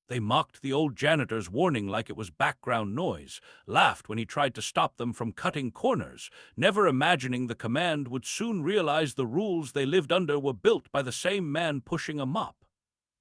They mocked the old janitor's warning like it was background noise, laughed when he tried to stop them from cutting corners, never imagining the command would soon realize the rules they lived under were built by the same man pushing a mop.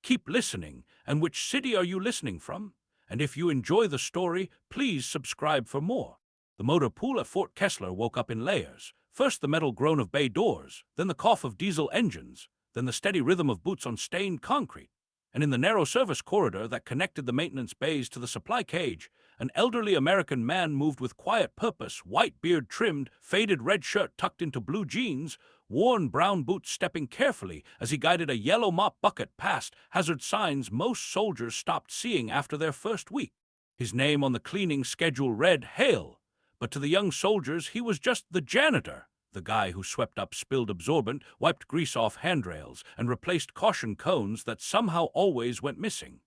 Keep listening, and which city are you listening from? And if you enjoy the story, please subscribe for more. The motor pool at Fort Kessler woke up in layers. First the metal groan of bay doors, then the cough of diesel engines, then the steady rhythm of boots on stained concrete. And in the narrow service corridor that connected the maintenance bays to the supply cage, an elderly American man moved with quiet purpose, white beard trimmed, faded red shirt tucked into blue jeans, worn brown boots stepping carefully as he guided a yellow mop bucket past hazard signs most soldiers stopped seeing after their first week. His name on the cleaning schedule read Hale, but to the young soldiers he was just the janitor, the guy who swept up spilled absorbent, wiped grease off handrails, and replaced caution cones that somehow always went missing.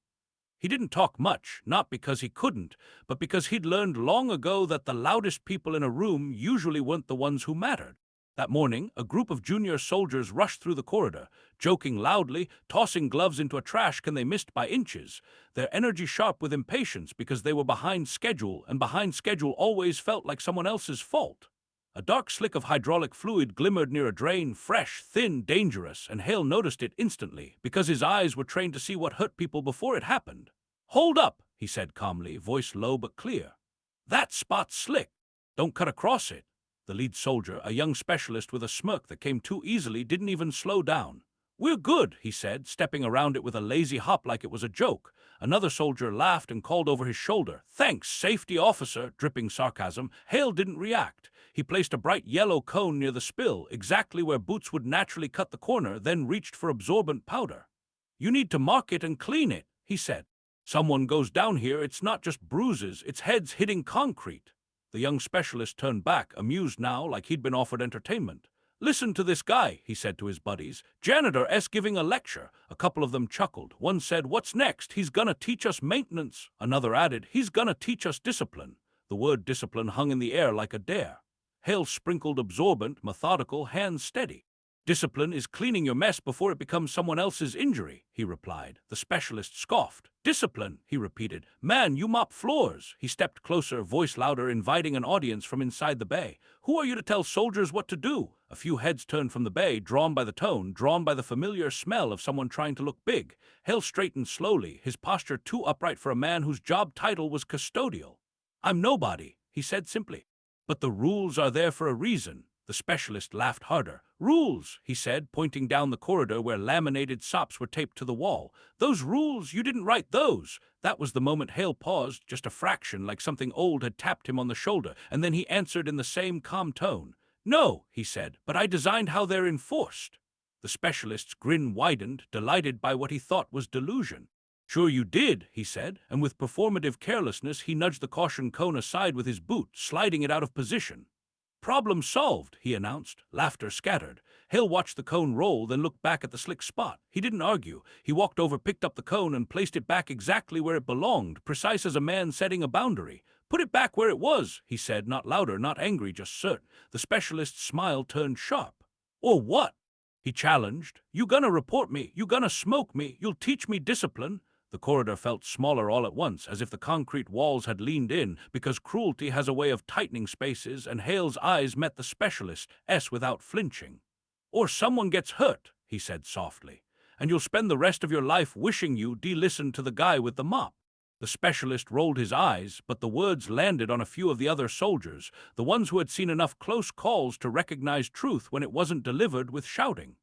He didn't talk much, not because he couldn't, but because he'd learned long ago that the loudest people in a room usually weren't the ones who mattered. That morning, a group of junior soldiers rushed through the corridor, joking loudly, tossing gloves into a trash can they missed by inches, their energy sharp with impatience because they were behind schedule, and behind schedule always felt like someone else's fault. A dark slick of hydraulic fluid glimmered near a drain, fresh, thin, dangerous, and Hale noticed it instantly, because his eyes were trained to see what hurt people before it happened. "Hold up," he said calmly, voice low but clear. "That spot's slick. Don't cut across it." The lead soldier, a young specialist with a smirk that came too easily, didn't even slow down. "We're good," he said, stepping around it with a lazy hop like it was a joke. Another soldier laughed and called over his shoulder, "Thanks, safety officer," dripping sarcasm. Hale didn't react. He placed a bright yellow cone near the spill, exactly where boots would naturally cut the corner, then reached for absorbent powder. "You need to mark it and clean it," he said. "Someone goes down here, it's not just bruises, it's heads hitting concrete." The young specialist turned back, amused now like he'd been offered entertainment. "Listen to this guy," he said to his buddies. "Janitor-S giving a lecture." A couple of them chuckled. One said, "What's next? He's gonna teach us maintenance." Another added, "He's gonna teach us discipline." The word discipline hung in the air like a dare. Hale sprinkled absorbent, methodical, hands steady. "Discipline is cleaning your mess before it becomes someone else's injury," he replied. The specialist scoffed. "Discipline," he repeated. "Man, you mop floors." He stepped closer, voice louder, inviting an audience from inside the bay. "Who are you to tell soldiers what to do?" A few heads turned from the bay, drawn by the tone, drawn by the familiar smell of someone trying to look big. Hale straightened slowly, his posture too upright for a man whose job title was custodial. "I'm nobody," he said simply. "But the rules are there for a reason." The specialist laughed harder. "Rules," he said, pointing down the corridor where laminated sops were taped to the wall. "Those rules, you didn't write those." That was the moment Hale paused, just a fraction, like something old had tapped him on the shoulder, and then he answered in the same calm tone. "No," he said, "but I designed how they're enforced." The specialist's grin widened, delighted by what he thought was delusion. "Sure you did," he said, and with performative carelessness he nudged the caution cone aside with his boot, sliding it out of position. "Problem solved," he announced. Laughter scattered. Hale watched the cone roll, then looked back at the slick spot. He didn't argue. He walked over, picked up the cone, and placed it back exactly where it belonged, precise as a man setting a boundary. "Put it back where it was," he said, not louder, not angry, just curt. The specialist's smile turned sharp. "Or what?" he challenged. "You gonna report me? You gonna smoke me? You'll teach me discipline?" The corridor felt smaller all at once, as if the concrete walls had leaned in, because cruelty has a way of tightening spaces, and Hale's eyes met the specialist's without flinching. "Or someone gets hurt," he said softly, "and you'll spend the rest of your life wishing you de-listened to the guy with the mop." The specialist rolled his eyes, but the words landed on a few of the other soldiers, the ones who had seen enough close calls to recognize truth when it wasn't delivered with shouting.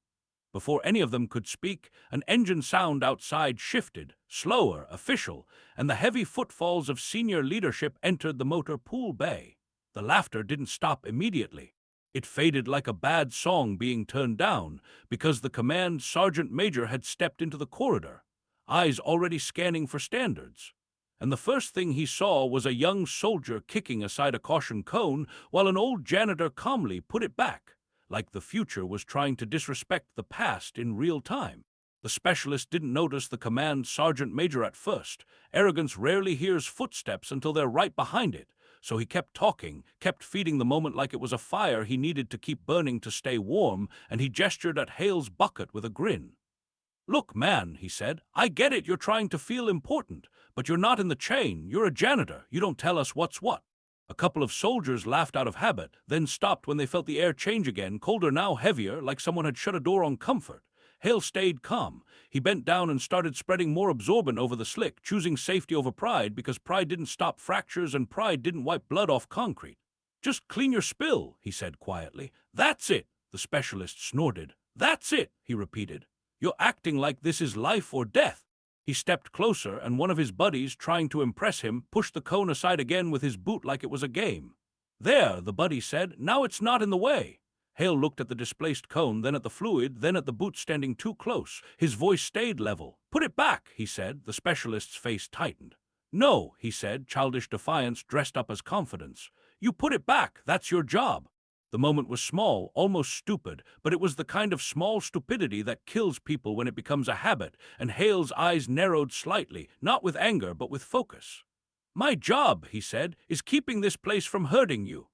Before any of them could speak, an engine sound outside shifted, slower, official, and the heavy footfalls of senior leadership entered the motor pool bay. The laughter didn't stop immediately. It faded like a bad song being turned down, because the command sergeant major had stepped into the corridor, eyes already scanning for standards. And the first thing he saw was a young soldier kicking aside a caution cone while an old janitor calmly put it back, like the future was trying to disrespect the past in real time. The specialist didn't notice the command sergeant major at first. Arrogance rarely hears footsteps until they're right behind it. So he kept talking, kept feeding the moment like it was a fire he needed to keep burning to stay warm, and he gestured at Hale's bucket with a grin. "Look, man," he said, "I get it, you're trying to feel important, but you're not in the chain, you're a janitor, you don't tell us what's what." A couple of soldiers laughed out of habit, then stopped when they felt the air change again, colder now, heavier, like someone had shut a door on comfort. Hale stayed calm. He bent down and started spreading more absorbent over the slick, choosing safety over pride because pride didn't stop fractures and pride didn't wipe blood off concrete. "Just clean your spill," he said quietly. "That's it," the specialist snorted. "That's it," he repeated. "You're acting like this is life or death." He stepped closer, and one of his buddies, trying to impress him, pushed the cone aside again with his boot like it was a game. "There," the buddy said, "now it's not in the way." Hale looked at the displaced cone, then at the fluid, then at the boot standing too close. His voice stayed level. "Put it back," he said. The specialist's face tightened. "No," he said, childish defiance dressed up as confidence. "You put it back, that's your job." The moment was small, almost stupid, but it was the kind of small stupidity that kills people when it becomes a habit, and Hale's eyes narrowed slightly, not with anger, but with focus. "My job," he said, "is keeping this place from hurting you."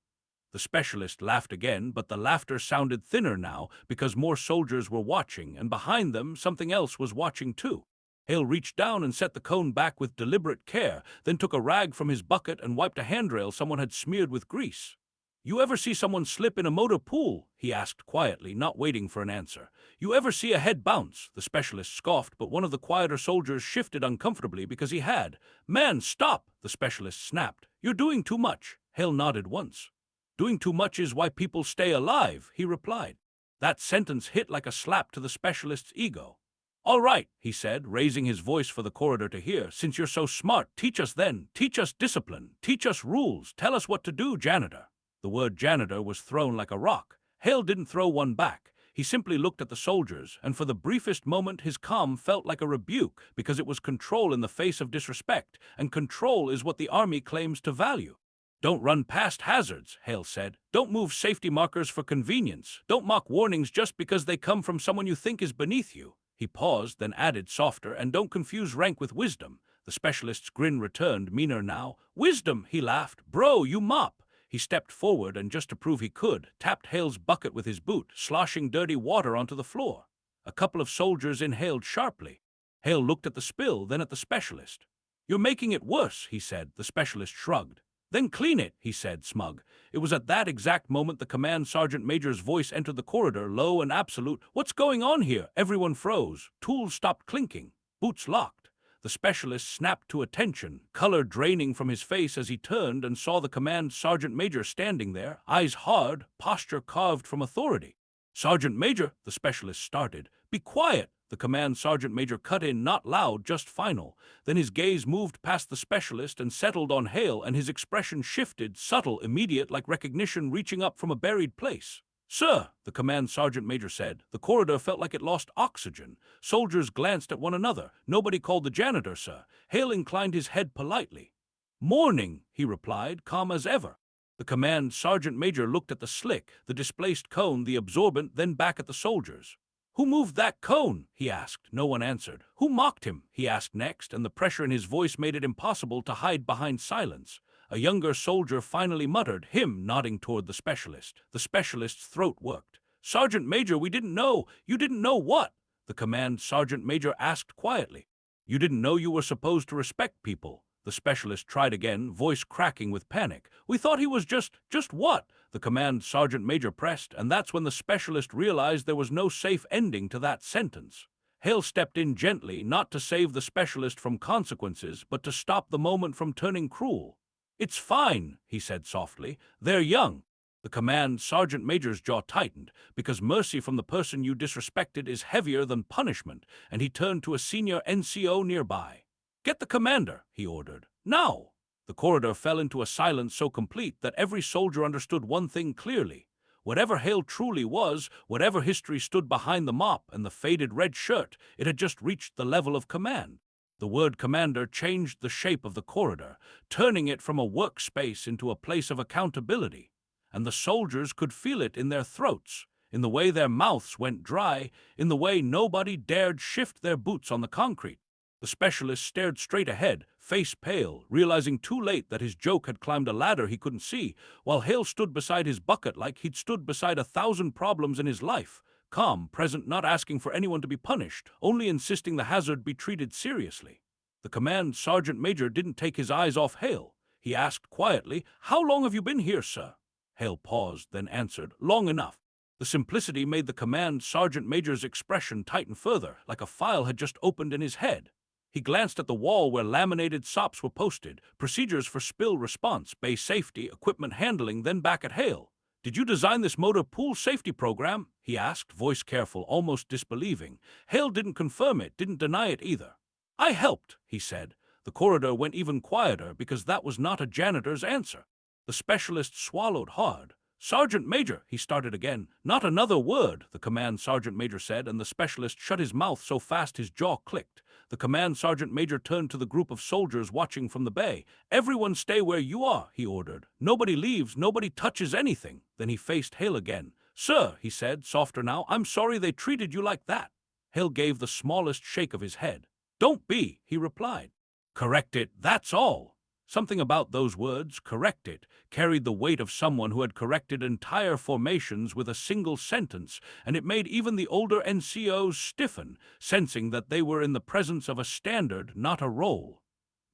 The specialist laughed again, but the laughter sounded thinner now because more soldiers were watching, and behind them something else was watching too. Hale reached down and set the cone back with deliberate care, then took a rag from his bucket and wiped a handrail someone had smeared with grease. "You ever see someone slip in a motor pool?" he asked quietly, not waiting for an answer. "You ever see a head bounce?" The specialist scoffed, but one of the quieter soldiers shifted uncomfortably because he had. "Man, stop!" the specialist snapped. "You're doing too much." Hale nodded once. "Doing too much is why people stay alive," he replied. That sentence hit like a slap to the specialist's ego. "All right," he said, raising his voice for the corridor to hear. "Since you're so smart, teach us then. Teach us discipline. Teach us rules. Tell us what to do, janitor." The word janitor was thrown like a rock. Hale didn't throw one back. He simply looked at the soldiers, and for the briefest moment his calm felt like a rebuke because it was control in the face of disrespect, and control is what the army claims to value. "Don't run past hazards," Hale said. "Don't move safety markers for convenience. Don't mock warnings just because they come from someone you think is beneath you." He paused, then added softer, "And don't confuse rank with wisdom." The specialist's grin returned, meaner now. "Wisdom," he laughed. "Bro, you mop." He stepped forward and, just to prove he could, tapped Hale's bucket with his boot, sloshing dirty water onto the floor. A couple of soldiers inhaled sharply. Hale looked at the spill, then at the specialist. "You're making it worse," he said. The specialist shrugged. "Then clean it," he said, smug. It was at that exact moment the command sergeant major's voice entered the corridor, low and absolute. "What's going on here?" Everyone froze. Tools stopped clinking. Boots locked. The specialist snapped to attention, color draining from his face as he turned and saw the command sergeant major standing there, eyes hard, posture carved from authority. "Sergeant Major," the specialist started. "Be quiet," the command sergeant major cut in, not loud, just final. Then his gaze moved past the specialist and settled on Hale, and his expression shifted, subtle, immediate, like recognition reaching up from a buried place. "Sir," the command sergeant major said. The corridor felt like it lost oxygen. Soldiers glanced at one another. Nobody called the janitor, sir. Hale inclined his head politely. "Morning," he replied, calm as ever. The command sergeant major looked at the slick, the displaced cone, the absorbent, then back at the soldiers. "Who moved that cone?" he asked. No one answered. "Who mocked him?" he asked next, and the pressure in his voice made it impossible to hide behind silence. A younger soldier finally muttered, him, nodding toward the specialist. The specialist's throat worked. "Sergeant Major, we didn't know." "You didn't know what?" the command sergeant major asked quietly. "You didn't know you were supposed to respect people." The specialist tried again, voice cracking with panic. "We thought he was just what?" the command sergeant major pressed, and that's when the specialist realized there was no safe ending to that sentence. Hale stepped in gently, not to save the specialist from consequences, but to stop the moment from turning cruel. "It's fine," he said softly. "They're young." The command sergeant major's jaw tightened, because mercy from the person you disrespected is heavier than punishment, and he turned to a senior NCO nearby. "Get the commander," he ordered. "Now!" The corridor fell into a silence so complete that every soldier understood one thing clearly. Whatever Hale truly was, whatever history stood behind the mop and the faded red shirt, it had just reached the level of command. The word commander changed the shape of the corridor, turning it from a workspace into a place of accountability. And the soldiers could feel it in their throats, in the way their mouths went dry, in the way nobody dared shift their boots on the concrete. The specialist stared straight ahead, face pale, realizing too late that his joke had climbed a ladder he couldn't see, while Hale stood beside his bucket like he'd stood beside 1,000 problems in his life, calm, present, not asking for anyone to be punished, only insisting the hazard be treated seriously. The command sergeant major didn't take his eyes off Hale. He asked quietly, "How long have you been here, sir?" Hale paused, then answered, "Long enough." The simplicity made the command sergeant major's expression tighten further, like a file had just opened in his head. He glanced at the wall where laminated SOPs were posted, procedures for spill response, bay safety, equipment handling, then back at Hale. "Did you design this motor pool safety program?" he asked, voice careful, almost disbelieving. Hale didn't confirm it, didn't deny it either. "I helped," he said. The corridor went even quieter because that was not a janitor's answer. The specialist swallowed hard. "Sergeant Major," he started again. "Not another word," the command sergeant major said, and the specialist shut his mouth so fast his jaw clicked. The command sergeant major turned to the group of soldiers watching from the bay. "Everyone stay where you are," he ordered. "Nobody leaves, nobody touches anything." Then he faced Hale again. "Sir," he said, softer now, "I'm sorry they treated you like that." Hale gave the smallest shake of his head. "Don't be," he replied. "Correct it, that's all." Something about those words, "correct it," carried the weight of someone who had corrected entire formations with a single sentence, and it made even the older NCOs stiffen, sensing that they were in the presence of a standard, not a role.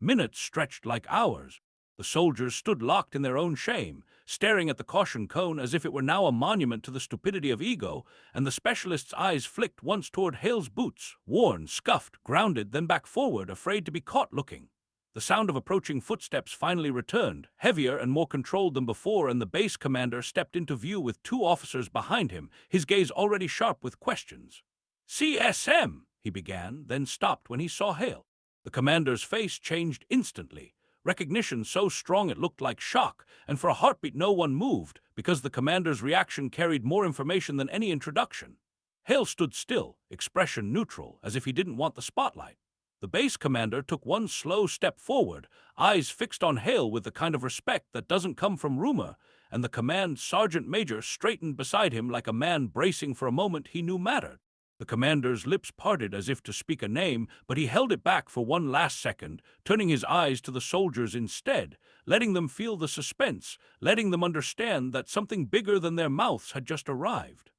Minutes stretched like hours. The soldiers stood locked in their own shame, staring at the caution cone as if it were now a monument to the stupidity of ego, and the specialist's eyes flicked once toward Hale's boots, worn, scuffed, grounded, then back forward, afraid to be caught looking. The sound of approaching footsteps finally returned, heavier and more controlled than before, and the base commander stepped into view with 2 officers behind him, his gaze already sharp with questions. "CSM," he began, then stopped when he saw Hale. The commander's face changed instantly. Recognition so strong it looked like shock, and for a heartbeat no one moved, because the commander's reaction carried more information than any introduction. Hale stood still, expression neutral, as if he didn't want the spotlight. The base commander took one slow step forward, eyes fixed on Hale with the kind of respect that doesn't come from rumor, and the command sergeant major straightened beside him like a man bracing for a moment he knew mattered. The commander's lips parted as if to speak a name, but he held it back for one last second, turning his eyes to the soldiers instead, letting them feel the suspense, letting them understand that something bigger than their mouths had just arrived.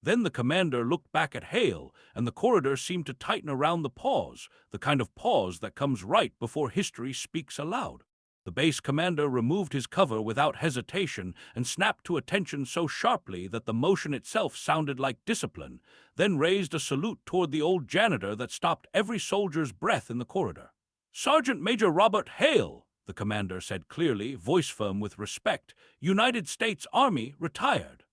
Then the commander looked back at Hale, and the corridor seemed to tighten around the pause, the kind of pause that comes right before history speaks aloud. The base commander removed his cover without hesitation and snapped to attention so sharply that the motion itself sounded like discipline, then raised a salute toward the old janitor that stopped every soldier's breath in the corridor. "Sergeant Major Robert Hale," the commander said clearly, voice firm with respect, "United States Army, retired."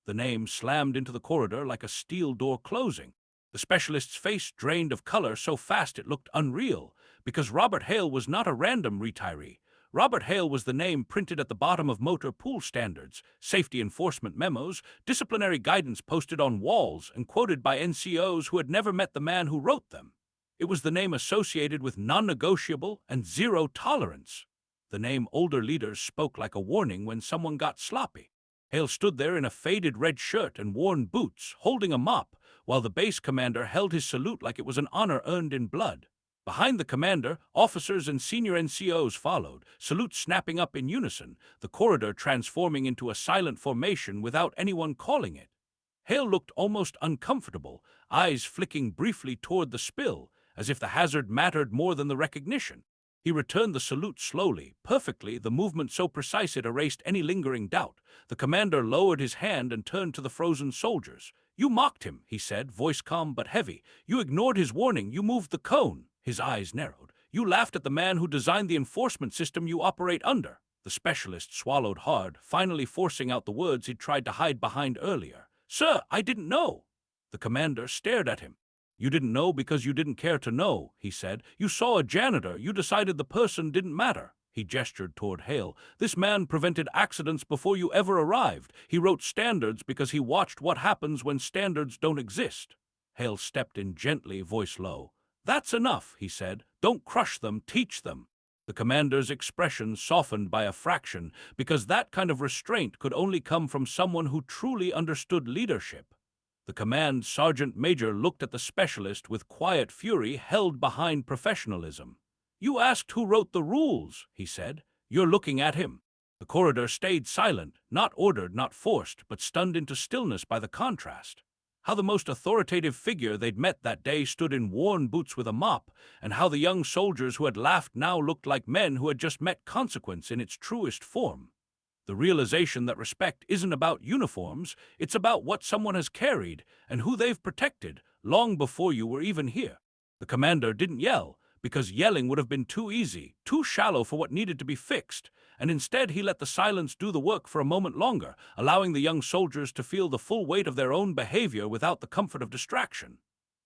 The name slammed into the corridor like a steel door closing. The specialist's face drained of color so fast it looked unreal, because Robert Hale was not a random retiree. Robert Hale was the name printed at the bottom of motor pool standards, safety enforcement memos, disciplinary guidance posted on walls and quoted by NCOs who had never met the man who wrote them. It was the name associated with non-negotiable and zero tolerance. The name older leaders spoke like a warning when someone got sloppy. Hale stood there in a faded red shirt and worn boots, holding a mop, while the base commander held his salute like it was an honor earned in blood. Behind the commander, officers and senior NCOs followed, salutes snapping up in unison, the corridor transforming into a silent formation without anyone calling it. Hale looked almost uncomfortable, eyes flicking briefly toward the spill, as if the hazard mattered more than the recognition. He returned the salute slowly, perfectly, the movement so precise it erased any lingering doubt. The commander lowered his hand and turned to the frozen soldiers. "You mocked him," he said, voice calm but heavy. "You ignored his warning, you moved the cone." His eyes narrowed. "You laughed at the man who designed the enforcement system you operate under." The specialist swallowed hard, finally forcing out the words he'd tried to hide behind earlier. "Sir, I didn't know." The commander stared at him. "You didn't know because you didn't care to know," he said. "You saw a janitor, you decided the person didn't matter." He gestured toward Hale. "This man prevented accidents before you ever arrived. He wrote standards because he watched what happens when standards don't exist." Hale stepped in gently, voice low. "That's enough," he said. "Don't crush them, teach them." The commander's expression softened by a fraction, because that kind of restraint could only come from someone who truly understood leadership. The command sergeant major looked at the specialist with quiet fury held behind professionalism. "You asked who wrote the rules," he said. "You're looking at him." The corridor stayed silent, not ordered, not forced, but stunned into stillness by the contrast. how the most authoritative figure they'd met that day stood in worn boots with a mop, and how the young soldiers who had laughed now looked like men who had just met consequence in its truest form. The realization that respect isn't about uniforms, it's about what someone has carried and who they've protected long before you were even here. The commander didn't yell, because yelling would have been too easy, too shallow for what needed to be fixed, and instead he let the silence do the work for a moment longer, allowing the young soldiers to feel the full weight of their own behavior without the comfort of distraction.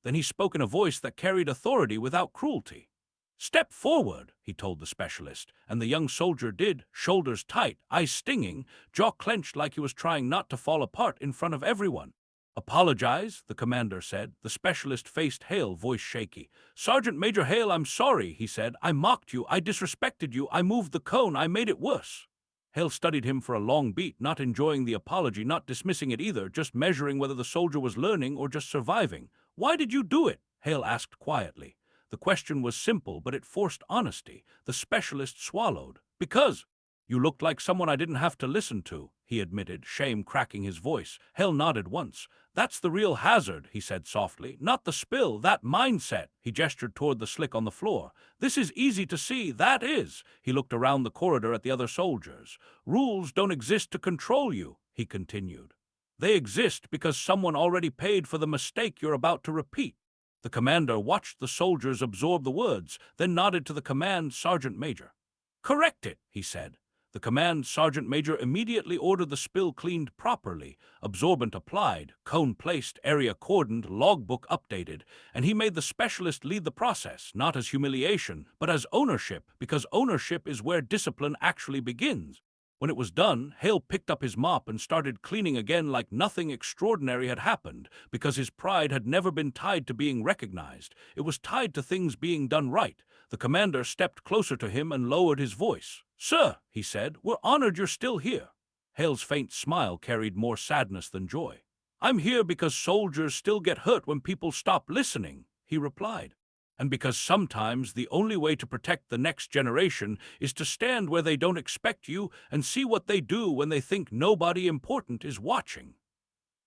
Then he spoke in a voice that carried authority without cruelty. "Step forward," he told the specialist, and the young soldier did, shoulders tight, eyes stinging, jaw clenched like he was trying not to fall apart in front of everyone. "Apologize," the commander said. The specialist faced Hale, voice shaky. "Sergeant Major Hale, I'm sorry," he said. "I mocked you, I disrespected you, I moved the cone, I made it worse." Hale studied him for a long beat, not enjoying the apology, not dismissing it either, just measuring whether the soldier was learning or just surviving. "Why did you do it?" Hale asked quietly. The question was simple, but it forced honesty. The specialist swallowed. "Because you looked like someone I didn't have to listen to," he admitted, shame cracking his voice. Hale nodded once. "That's the real hazard," he said softly. "Not the spill, that mindset." He gestured toward the slick on the floor. "This is easy to see, that is." He looked around the corridor at the other soldiers. "Rules don't exist to control you," he continued. "They exist because someone already paid for the mistake you're about to repeat." The commander watched the soldiers absorb the words, then nodded to the command sergeant major. "Correct it," he said. The command sergeant major immediately ordered the spill cleaned properly, absorbent applied, cone placed, area cordoned, logbook updated, and he made the specialist lead the process, not as humiliation, but as ownership, because ownership is where discipline actually begins. When it was done, Hale picked up his mop and started cleaning again like nothing extraordinary had happened, because his pride had never been tied to being recognized. It was tied to things being done right. The commander stepped closer to him and lowered his voice. "Sir," he said, "we're honored you're still here." Hale's faint smile carried more sadness than joy. "I'm here because soldiers still get hurt when people stop listening," he replied. "And because sometimes the only way to protect the next generation is to stand where they don't expect you and see what they do when they think nobody important is watching."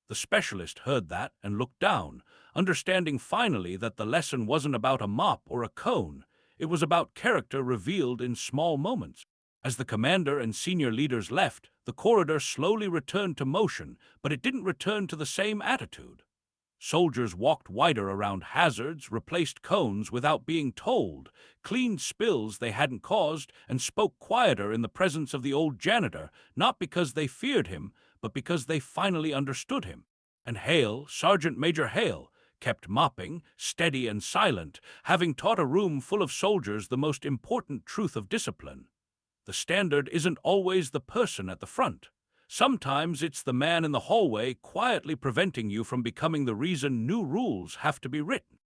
The specialist heard that and looked down, understanding finally that the lesson wasn't about a mop or a cone. It was about character revealed in small moments. As the commander and senior leaders left, the corridor slowly returned to motion, but it didn't return to the same attitude. Soldiers walked wider around hazards, replaced cones without being told, cleaned spills they hadn't caused, and spoke quieter in the presence of the old janitor, not because they feared him, but because they finally understood him. And Hale, Sergeant Major Hale, kept mopping, steady and silent, having taught a room full of soldiers the most important truth of discipline. The standard isn't always the person at the front. Sometimes it's the man in the hallway quietly preventing you from becoming the reason new rules have to be written.